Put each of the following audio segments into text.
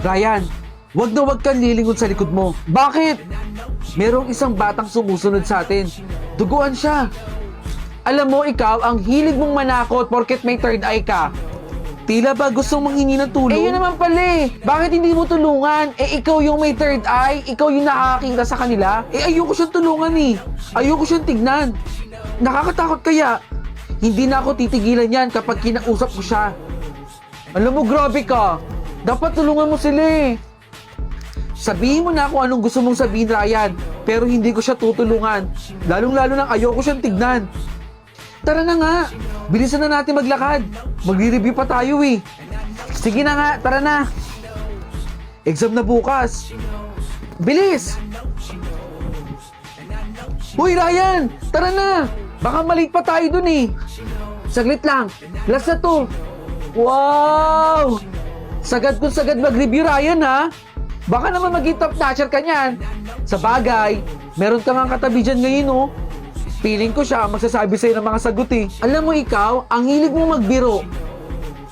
Ryan, wag na wag kang lilingon sa likod mo. Bakit? Merong isang batang sumusunod sa atin. Duguan siya. Alam mo, ikaw, ang hilig mong manakot porket may third eye ka. Tila ba gustong manghingi ng tulong? Eh, yun naman pala eh. Bakit hindi mo tulungan? Eh, ikaw yung may third eye. Ikaw yung nakakakita sa kanila. Eh, ayoko siyang tulungan eh. Ayoko siyang tignan. Nakakatakot kaya. Hindi na ako titigilan yan kapag kinausap ko siya. Alam mo, grabe ka. Dapat tulungan mo sila eh. Sabihin mo na kung anong gusto mong sabihin, Ryan. Pero hindi ko siya tutulungan. Lalong-lalo nang ayoko siyang tignan. Tara na nga. Bilisan na natin maglakad. Magre-review pa tayo eh. Sige na nga, tara na. Exam na bukas. Bilis! Uy, Ryan! Tara na! Baka malate pa tayo dun eh. Saglit lang. Last na to. Wow! Sagad kung sagad mag-review, Ryan ha. Baka naman maging top notcher ka niyan. Sa bagay, meron ka nga katabi dyan ngayon oh. Feeling ko siya magsasabi sa'yo ng mga sagot eh. Alam mo ikaw, ang hilig mo magbiro.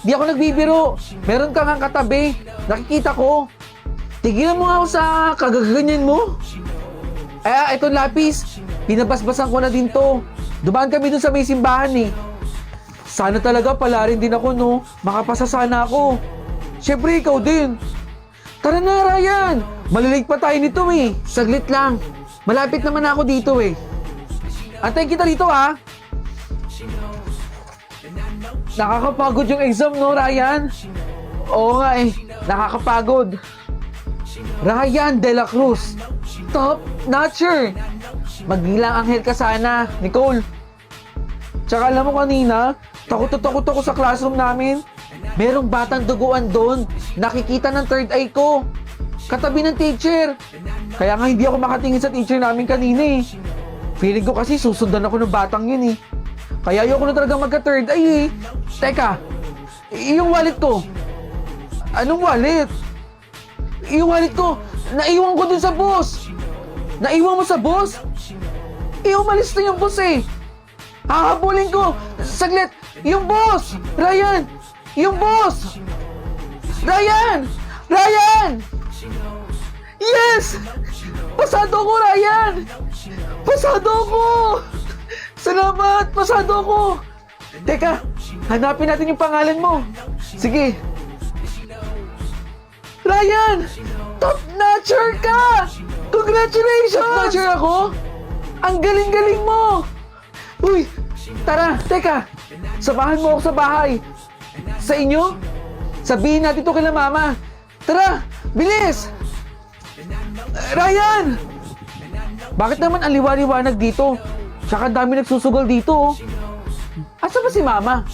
Di ako nagbibiro. Meron ka nga katabi. Nakikita ko. Tigilan mo nga ako sa kagaganyan mo. Eh, itong lapis. Pinabasbasan ko na din to. Dumaan kami dun sa may simbahan eh. Sana talaga pala rin din ako no. Makapasa sana ako. Siyempre ikaw din. Tara na, Ryan. Malilate pa tayo nito eh. Saglit lang. Malapit naman ako dito eh. Antayin kita dito ha. Nakakapagod yung exam no, Ryan? Oo nga eh. Nakakapagod. Ryan De La Cruz. Top notcher. Magbilang anghel ka sana, Nicole. Tsaka alam mo kanina, takot ako sa classroom namin. Merong batang duguan doon. Nakikita ng third eye ko. Katabi ng teacher. Kaya nga hindi ako makatingin sa teacher namin kanina eh. Feeling ko kasi susundan ako ng batang yun eh. Kaya ayoko na talaga magka-third eye eh. Teka, yung wallet ko. Anong wallet? Yung wallet ko, naiwan ko dun sa boss. Naiwan mo sa boss? Umalis na yung boss eh. Hahabulin ko. Saglit, yung boss! Ryan! Yung boss! Ryan! Ryan! Yes! Pasado ko, Ryan! Pasado ko! Salamat! Pasado ko! Teka, hanapin natin yung pangalan mo. Sige. Ryan! Top notcher ka! Congratulations! Top notcher ako? Ang galing-galing mo! Uy! Tara, teka! Samahan mo ako sa bahay. Sa inyo? Sabihin natin ito kila mama. Tara! Bilis! Ryan! Bakit naman ang liwa-liwanag dito? Tsaka ang dami nagsusugal dito oh. Asa ba si mama?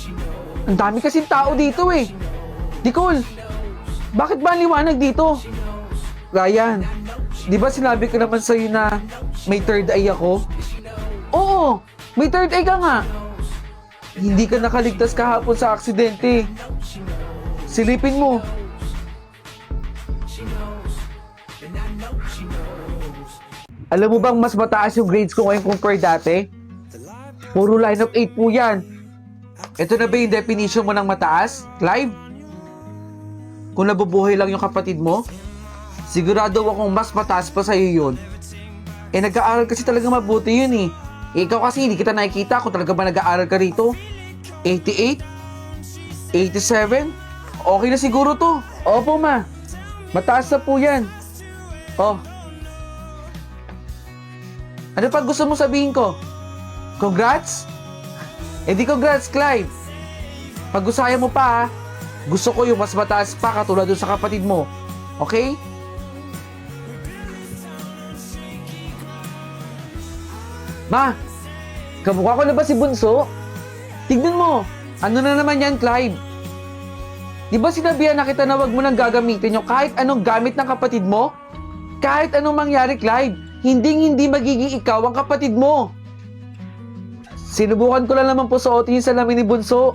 Ang dami kasing tao dito eh. Nicole, bakit ba ang liwanag dito? Ryan, di ba sinabi ko naman sa'yo na may third eye ako? Oo, may third eye ka nga. Hindi ka nakaligtas kahapon sa aksidente. Silipin mo. Alam mo bang mas mataas yung grades ko ngayon compare dati? Puro line of 8 po yan. Ito na ba yung definition mo ng mataas, Clive? Kung nabubuhay lang yung kapatid mo, sigurado akong mas mataas pa sa'yo yun. Eh nag-aaral kasi talaga mabuti yun eh. Ikaw kasi hindi kita nakikita kung talaga ba nag-aaral ka rito. 88? 87? Okay na siguro to. Opo ma, mataas na po yan. Oh. Ano pa gusto mo sabihin ko? Congrats? Eh di congrats, Clive. Pag-usaya mo pa ha. Gusto ko yung mas mataas pa katulad dun sa kapatid mo. Okay? Ma, kamukha ko na ba si Bunso? Tignan mo, ano na naman yan, Clive? Di ba sinabihan na kita na wag mo nang gagamitin yung kahit anong gamit ng kapatid mo? Kahit anong mangyari, Clive, hindi magiging ikaw ang kapatid mo. Sinubukan ko lang naman po suotin yung salamin ni Bunso.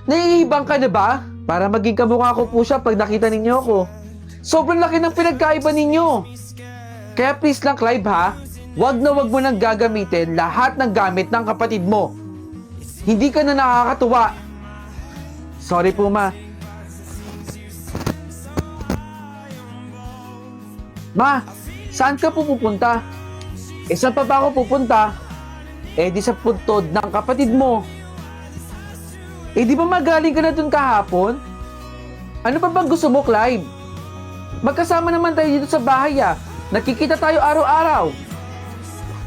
Naiibang ka na ba? Para maging kamukha ko po siya pag nakita ninyo ako. Sobrang laki ng pinagkaiba ninyo. Kaya please lang, Clive ha, wag na wag mo nang gagamitin lahat ng gamit ng kapatid mo. Hindi ka na nakakatuwa. Sorry po ma. Ma, saan ka po pupunta? Eh, saan pa ba ako pupunta? Eh, di sa puntod ng kapatid mo. Eh, di ba magaling ka na dun kahapon? Ano pa bang gusto mo, Clive? Magkasama naman tayo dito sa bahay, ah. Nakikita tayo araw-araw.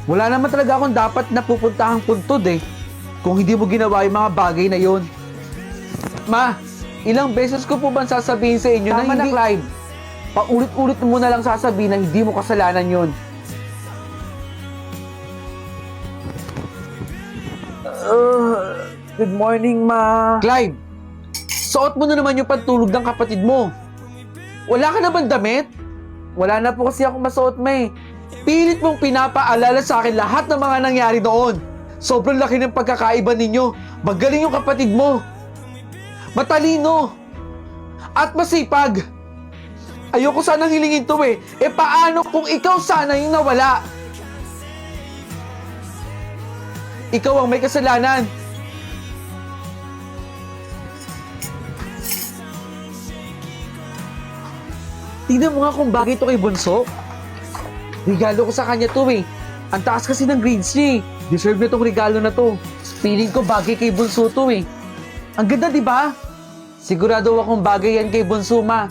Wala naman talaga akong dapat na pupuntahang puntod, eh. Kung hindi mo ginawa yung mga bagay na yon. Ma, ilang beses ko po ba sasabihin sa inyo na hindi, Clive? Paulit-ulit mo na lang sasabihin na hindi mo kasalanan yon. Good morning, Ma. Clive, suot mo na naman yung pantulog ng kapatid mo. Wala ka na bang damit? Wala na po kasi akong masuot, Ma. Pilit mong pinapaalala sa akin lahat ng mga nangyari noon. Sobrang laki ng pagkakaiba ninyo. Magaling yung kapatid mo. Matalino. At masipag. Ayoko sanang hilingin to, eh. Eh, paano kung ikaw sana yung nawala? Ikaw ang may kasalanan. Tingnan mo nga kung bagay ito kay Bunso. Regalo ko sa kanya to, eh. Ang taas kasi ng grades niya, eh. Deserve na itong regalo na to. Feeling ko bagay kay Bunso to, eh. Ang ganda, di ba? Sigurado akong bagay yan kay Bunso, Ma.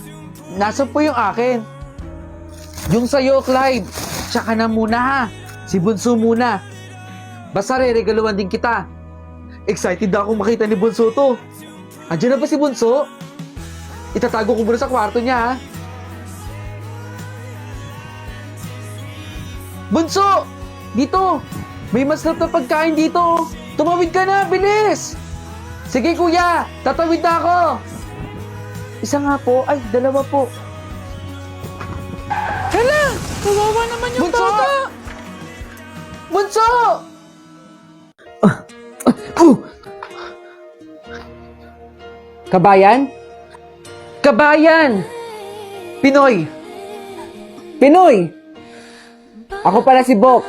Nasaan po yung akin? Yung sa'yo, Clive. Tsaka na muna, ha. Si Bunso muna. Basta re-regaluhan din kita. Excited na akong makita ni Bunso to. Andiyan na ba si Bunso? Itatago ko muna sa kwarto niya, ha. Bunso! Dito! May masarap na pagkain dito! Tumawid ka na! Bilis! Sige, kuya! Tatawid na ako! Isa nga po. Ay, dalawa po. Hala! Kawawa naman yung Bunso! Bata! Bunso! Kabayan? Kabayan! Pinoy! Pinoy! Ako pala si Bok.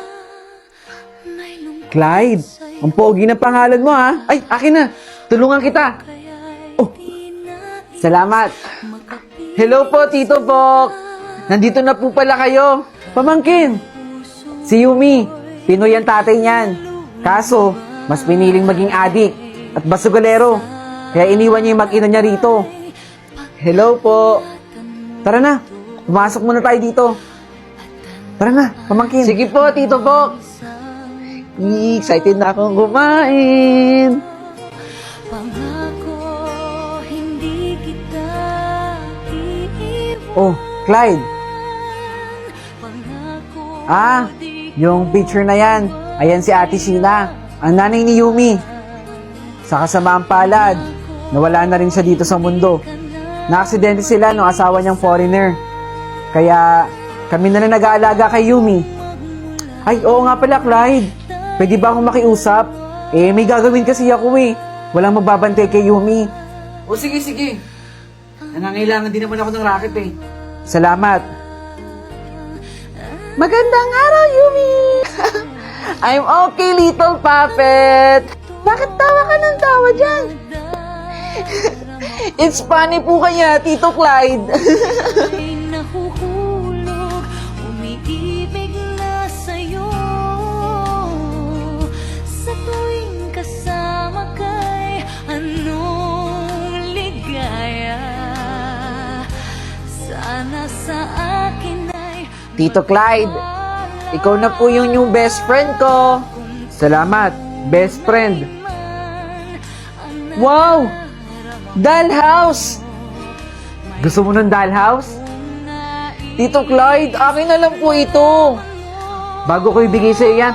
Clyde, ang pogi na pangalan mo, ha? Ay, akin na. Tulungan kita. Oh, salamat. Hello po, Tito Bok. Nandito na po pala kayo. Pamangkin. Si Yumi. Pinoy ang tatay niyan. Kaso, mas piniling maging adik at basugalero. Kaya iniwan niya yung mag-ina niya rito. Hello po. Tara na. Pumasok muna tayo dito. Tara na, pamangkin. Sige po, Tito Bok. Excited na akong kumain. Oh, Clyde. Ah, yung picture na yan. Ayan si Ate Sheila, ang nanay ni Yumi. Sa kasamaang palad, nawala na rin siya dito sa mundo. Na-aksidente sila nung asawa niyang foreigner. Kaya kami na lang nag-aalaga kay Yumi. Ay, oo nga pala, Clyde. Pwede ba akong makiusap? Eh, may gagawin kasi ako, eh. Walang magbabantay kay Yumi. O, sige, sige. Nangangailangan din naman ako ng racket, eh. Salamat. Magandang araw, Yumi! I'm okay, little puppet. Bakit tawa ka ng tawa dyan? It's funny po kanya, Tito Clyde. Tito Clyde, ikaw na po yung new best friend ko. Salamat, best friend. Wow! Dollhouse! Gusto mo ng dollhouse? Tito Clyde, akin na lang po ito. Bago ko ibigay sa iyo yan,